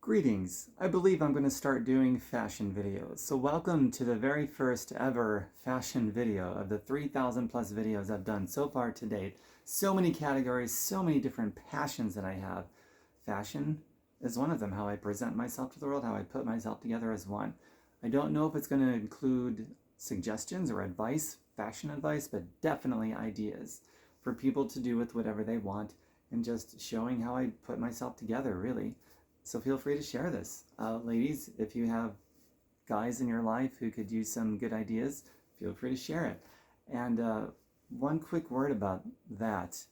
Greetings. I believe I'm going to start doing fashion videos. So welcome to the very first ever fashion video of the 3,000 plus videos I've done so far to date. So many categories, so many different passions that I have. Fashion is one of them, how I present myself to the world, how I put myself together as one. I don't know if it's going to include suggestions or advice, fashion advice, but definitely ideas for people to do with whatever they want and just showing how I put myself together, really. So feel free to share this. Ladies, if you have guys in your life who could use some good ideas, feel free to share it. And one quick word about that.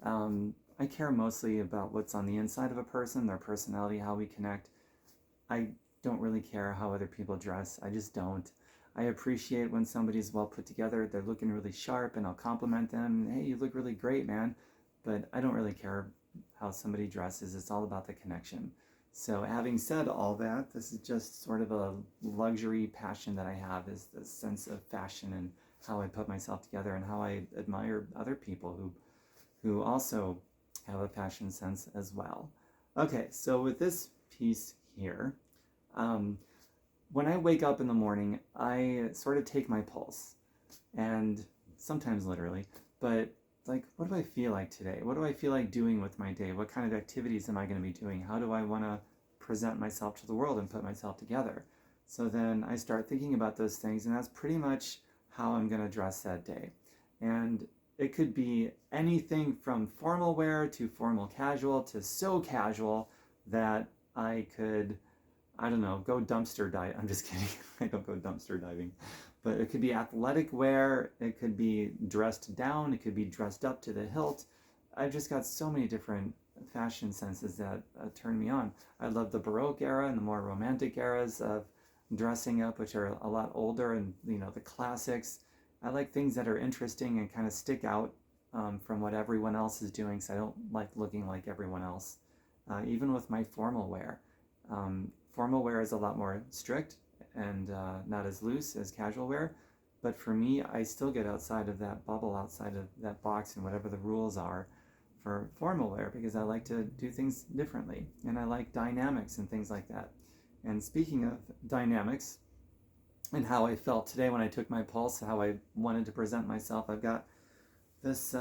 I care mostly about what's on the inside of a person, their personality, how we connect. I don't really care how other people dress. I just don't. I appreciate when somebody's well put together, they're looking really sharp, and I'll compliment them. Hey, you look really great, man. But I don't really care how somebody dresses. It's all about the connection. So having said all that, this is just sort of a luxury passion that I have, is the sense of fashion and how I put myself together and how I admire other people who also have a fashion sense as well. Okay, so with this piece here, when I wake up in the morning, I sort of take my pulse, and sometimes literally, but like, what do I feel like today? What do I feel like doing with my day? What kind of activities am I going to be doing? How do I want to present myself to the world and put myself together? So then I start thinking about those things, and that's pretty much how I'm going to dress that day. And it could be anything from formal wear to formal casual to so casual that I could, I don't know, go dumpster dive. I'm just kidding. I don't go dumpster diving. But it could be athletic wear, it could be dressed down, it could be dressed up to the hilt. I've just got so many different fashion senses that turn me on. I love the Baroque era and the more romantic eras of dressing up, which are a lot older, and the classics. I like things that are interesting and kind of stick out from what everyone else is doing, so I don't like looking like everyone else. Even with my formal wear. Formal wear is a lot more strict and not as loose as casual wear, but for me, I still get outside of that bubble, outside of that box, and whatever the rules are for formal wear, because I like to do things differently, and I like dynamics and things like that. And speaking of dynamics and how I felt today when I took my pulse, how I wanted to present myself, I've got this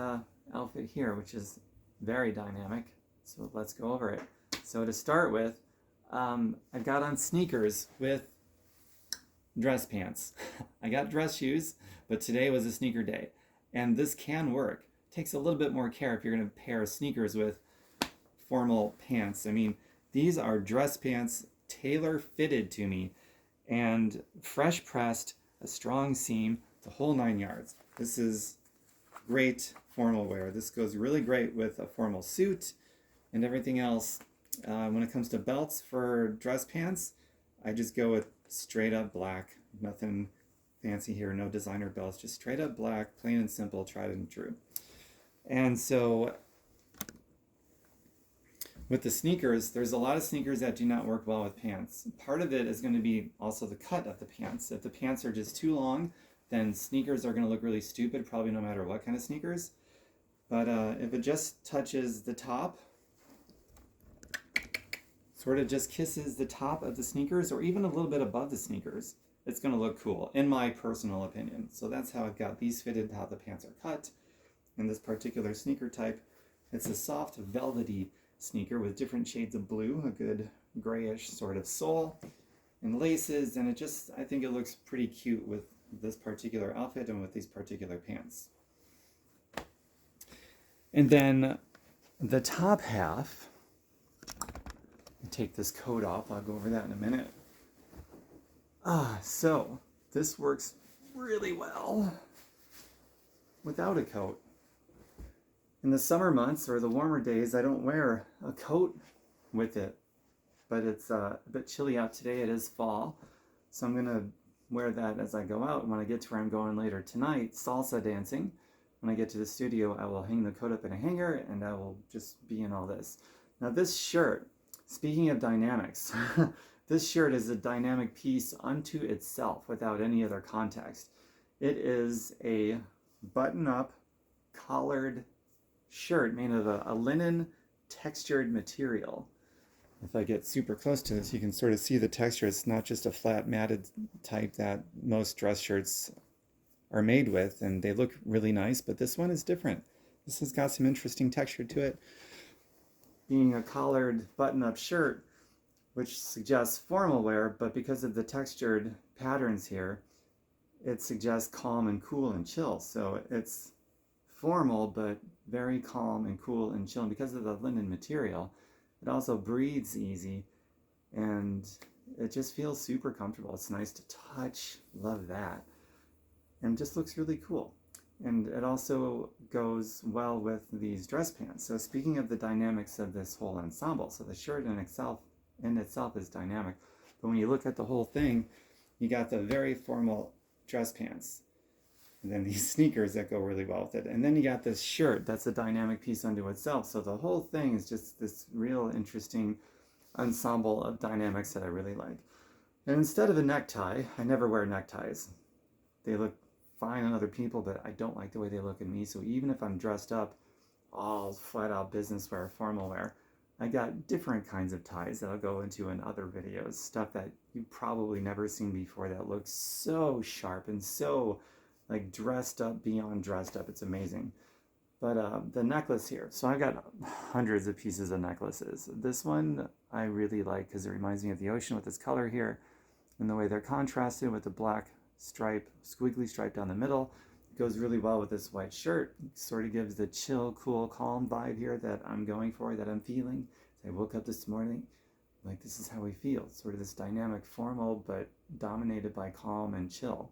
outfit here, which is very dynamic, so let's go over it. So to start with, I've got on sneakers with dress pants. I got dress shoes, but today was a sneaker day, and this can work. It takes a little bit more care if you're going to pair sneakers with formal pants. I mean, these are dress pants tailor fitted to me and fresh pressed, a strong seam, the whole 9 yards. This is great formal wear. This goes really great with a formal suit and everything else. When it comes to belts for dress pants, I just go with straight up black. Nothing fancy here, no designer belts, just straight up black, plain and simple, tried and true. And so with the sneakers, there's a lot of sneakers that do not work well with pants. Part of it is going to be also the cut of the pants. If the pants are just too long, then sneakers are going to look really stupid, probably no matter what kind of sneakers. But if it just touches the top, sort of just kisses the top of the sneakers, or even a little bit above the sneakers, it's going to look cool, in my personal opinion. So that's how I've got these fitted, how the pants are cut. In this particular sneaker type, it's a soft, velvety sneaker with different shades of blue, a good grayish sort of sole, and laces, and I think it looks pretty cute with this particular outfit and with these particular pants. And then the top half, take this coat off, I'll go over that in a minute. So this works really well without a coat. In the summer months or the warmer days, I don't wear a coat with it, but it's a bit chilly out today. It is fall, so I'm gonna wear that as I go out. And when I get to where I'm going later tonight, salsa dancing, when I get to the studio, I will hang the coat up in a hanger and I will just be in all this. Now this shirt, speaking of dynamics, this shirt is a dynamic piece unto itself without any other context. It is a button-up collared shirt made of a linen textured material. If I get super close to this, you can sort of see the texture. It's not just a flat matted type that most dress shirts are made with, and they look really nice, but this one is different. This has got some interesting texture to it. Being a collared button-up shirt, which suggests formal wear, but because of the textured patterns here, it suggests calm and cool and chill. So it's formal, but very calm and cool and chill. And because of the linen material, it also breathes easy, and it just feels super comfortable. It's nice to touch, love that, and just looks really cool. And it also goes well with these dress pants. So speaking of the dynamics of this whole ensemble, so the shirt in itself is dynamic, but when you look at the whole thing, you got the very formal dress pants, and then these sneakers that go really well with it, and then you got this shirt that's a dynamic piece unto itself. So the whole thing is just this real interesting ensemble of dynamics that I really like. And instead of a necktie, I never wear neckties. They look fine on other people, but I don't like the way they look on me. So even if I'm dressed up all flat out business wear, formal wear, I got different kinds of ties that I'll go into in other videos, stuff that you've probably never seen before that looks so sharp and so like dressed up beyond dressed up. It's amazing. But the necklace here, so I've got hundreds of pieces of necklaces. This one I really like because it reminds me of the ocean with this color here and the way they're contrasted with the black stripe, squiggly stripe down the middle. It goes really well with this white shirt. It sort of gives the chill, cool, calm vibe here that I'm going for, that I'm feeling. I woke up this morning, like this is how we feel. Sort of this dynamic, formal, but dominated by calm and chill.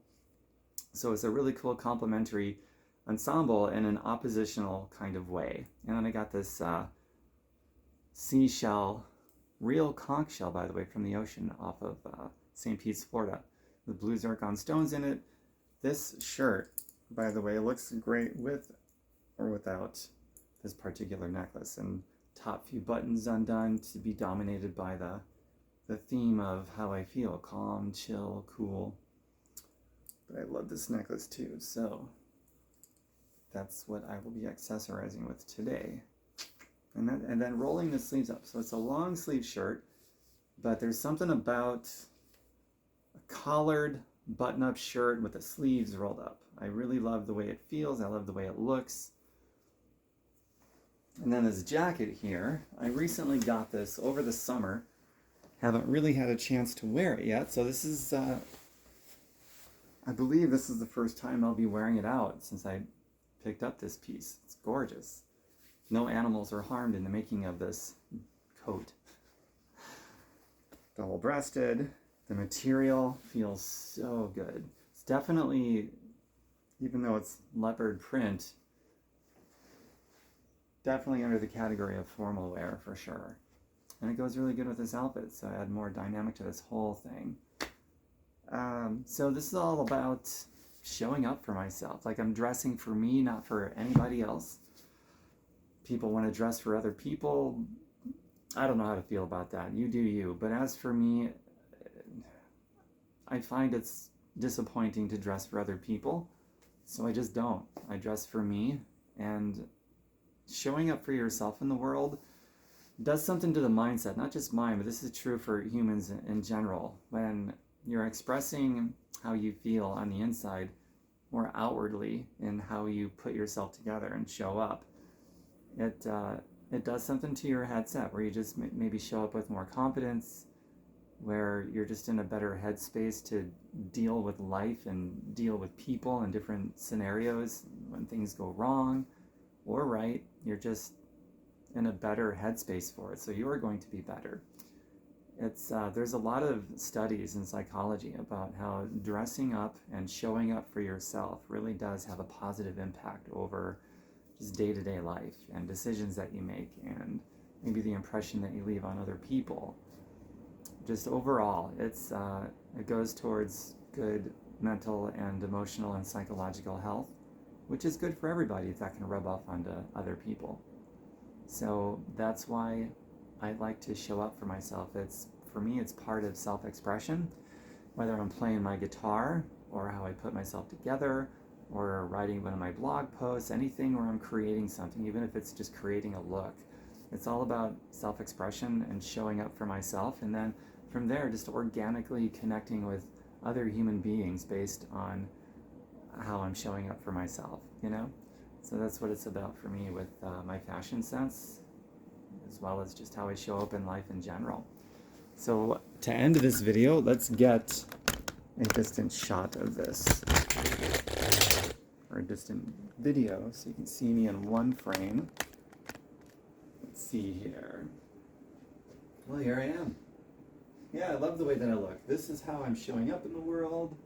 So it's a really cool complementary ensemble in an oppositional kind of way. And then I got this seashell, real conch shell, by the way, from the ocean off of St. Pete's, Florida, with blue zircon stones in it. This shirt, by the way, looks great with or without this particular necklace, and top few buttons undone to be dominated by the theme of how I feel, calm, chill, cool. But I love this necklace too, so that's what I will be accessorizing with today. And then rolling the sleeves up. So it's a long sleeve shirt, but there's something about a collared button-up shirt with the sleeves rolled up. I really love the way it feels. I love the way it looks. And then this jacket here, I recently got this over the summer. Haven't really had a chance to wear it yet, so this is, I believe this is the first time I'll be wearing it out since I picked up this piece. It's gorgeous. No animals are harmed in the making of this coat. Double-breasted. The material feels so good. It's definitely, even though it's leopard print, definitely under the category of formal wear for sure. And it goes really good with this outfit, so I add more dynamic to this whole thing. So this is all about showing up for myself. Like I'm dressing for me, not for anybody else. People want to dress for other people. I don't know how to feel about that. You do you. But as for me, I find it's disappointing to dress for other people. So I just don't. I dress for me, and showing up for yourself in the world does something to the mindset, not just mine, but this is true for humans in general. When you're expressing how you feel on the inside more outwardly in how you put yourself together and show up, it does something to your headset where you just maybe show up with more confidence, where you're just in a better headspace to deal with life and deal with people in different scenarios when things go wrong or right. You're just in a better headspace for it, so you are going to be better. There's a lot of studies in psychology about how dressing up and showing up for yourself really does have a positive impact over just day-to-day life and decisions that you make, and maybe the impression that you leave on other people. Just overall, it goes towards good mental and emotional and psychological health, which is good for everybody if that can rub off onto other people. So that's why I like to show up for myself. For me, it's part of self-expression, whether I'm playing my guitar or how I put myself together or writing one of my blog posts, anything where I'm creating something, even if it's just creating a look. It's all about self-expression and showing up for myself, and then from there just organically connecting with other human beings based on how I'm showing up for myself, you know? So that's what it's about for me with my fashion sense, as well as just how I show up in life in general. So to end this video, let's get a distant shot of this, or a distant video, so you can see me in one frame. Let's see here. Well, here I am. Yeah, I love the way that I look. This is how I'm showing up in the world.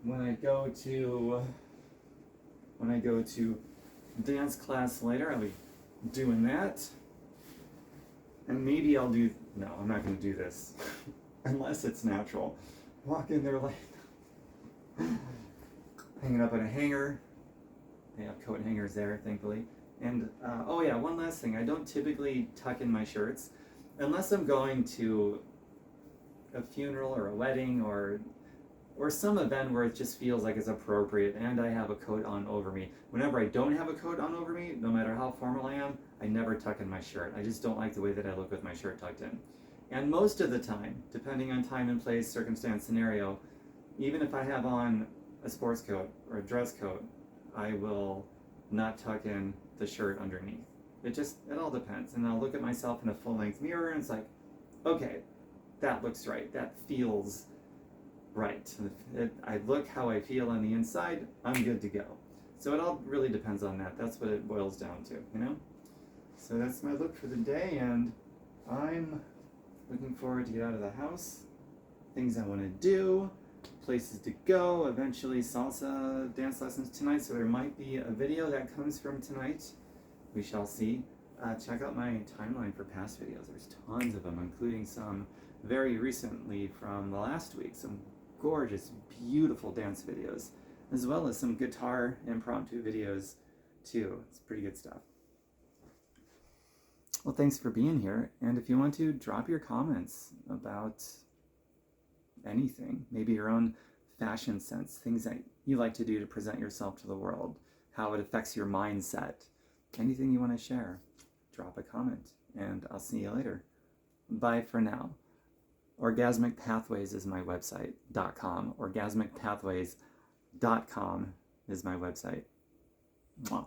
When I go to dance class later, I'll be doing that. And maybe I'll do, no, I'm not going to do this. Unless it's natural. Walk in there like, hanging up on a hanger. They have coat hangers there, thankfully. And, oh yeah, one last thing. I don't typically tuck in my shirts unless I'm going to a funeral or a wedding or some event where it just feels like it's appropriate and I have a coat on over me. Whenever I don't have a coat on over me, no matter how formal I am, I never tuck in my shirt. I just don't like the way that I look with my shirt tucked in. And most of the time, depending on time and place, circumstance, scenario, even if I have on a sports coat or a dress coat, I will not tuck in the shirt underneath. It all depends. And I'll look at myself in a full-length mirror and it's like, okay, that looks right. That feels right. I look how I feel on the inside, I'm good to go. So it all really depends on that. That's what it boils down to, you know? So that's my look for the day, and I'm looking forward to get out of the house, things I want to do, places to go, eventually salsa dance lessons tonight, so there might be a video that comes from tonight. We shall see. Check out my timeline for past videos. There's tons of them, including some very recently from the last week, some gorgeous, beautiful dance videos, as well as some guitar impromptu videos too. It's pretty good stuff. Well, thanks for being here, and if you want to, drop your comments about anything, maybe your own fashion sense, things that you like to do to present yourself to the world, how it affects your mindset, anything you want to share, drop a comment, and I'll see you later. Bye for now. Orgasmic Pathways is my website, .com. Orgasmicpathways.com is my website. Mwah.